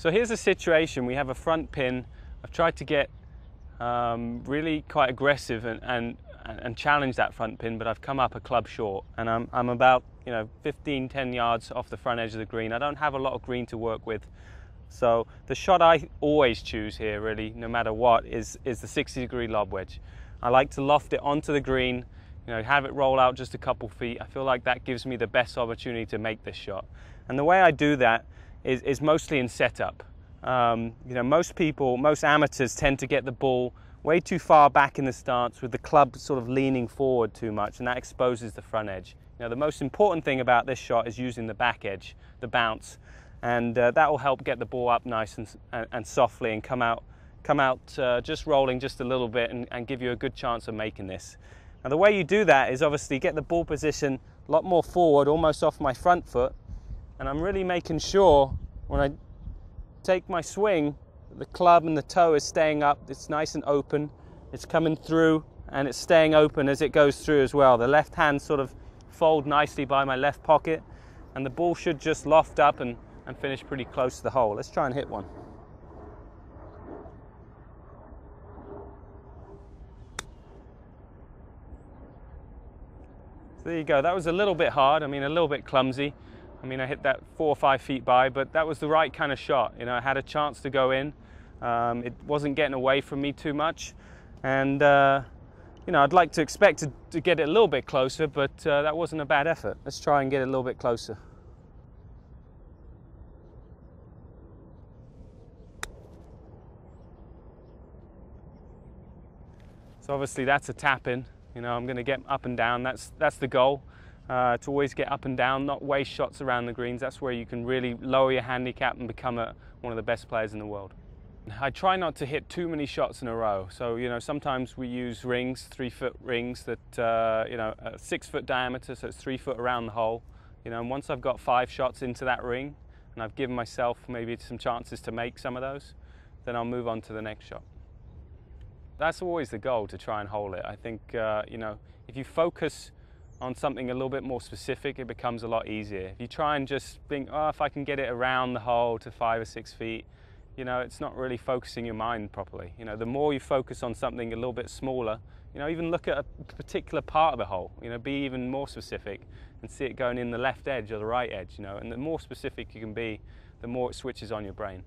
So here's a situation. We have a front pin. I've tried to get really quite aggressive and challenge that front pin, but I've come up a club short, and I'm about 10 yards off the front edge of the green. I don't have a lot of green to work with, so the shot I always choose here, really, no matter what, is the 60-degree lob wedge. I like to loft it onto the green, have it roll out just a couple feet. I feel like that gives me the best opportunity to make this shot, and the way I do that is mostly in setup. Most amateurs tend to get the ball way too far back in the stance with the club sort of leaning forward too much, and that exposes the front edge. The most important thing about this shot is using the back edge, the bounce, and that will help get the ball up nice and softly and come out just rolling just a little bit and give you a good chance of making this. Now the way you do that is obviously get the ball position a lot more forward, almost off my front foot, and I'm really making sure when I take my swing, the club and the toe is staying up, it's nice and open, it's coming through and it's staying open as it goes through as well. The left hand sort of fold nicely by my left pocket, and the ball should just loft up and finish pretty close to the hole. Let's try and hit one. So there you go. That was a little bit hard, a little bit clumsy. I hit that 4 or 5 feet by, but that was the right kind of shot. I had a chance to go in. It wasn't getting away from me too much, and I'd like to expect to get it a little bit closer, but that wasn't a bad effort. Let's try and get it a little bit closer. So obviously that's a tap in. I'm going to get up and down. That's the goal. To always get up and down, not waste shots around the greens. That's where you can really lower your handicap and become one of the best players in the world. I try not to hit too many shots in a row. So, sometimes we use rings, 3-foot rings that, a 6-foot diameter, so it's 3 foot around the hole. And once I've got 5 shots into that ring, and I've given myself maybe some chances to make some of those, then I'll move on to the next shot. That's always the goal, to try and hold it. I think, if you focus on something a little bit more specific, it becomes a lot easier. If you try and just think, oh, if I can get it around the hole to 5 or 6 feet, it's not really focusing your mind properly. The more you focus on something a little bit smaller, even look at a particular part of the hole, be even more specific and see it going in the left edge or the right edge, and the more specific you can be, the more it switches on your brain.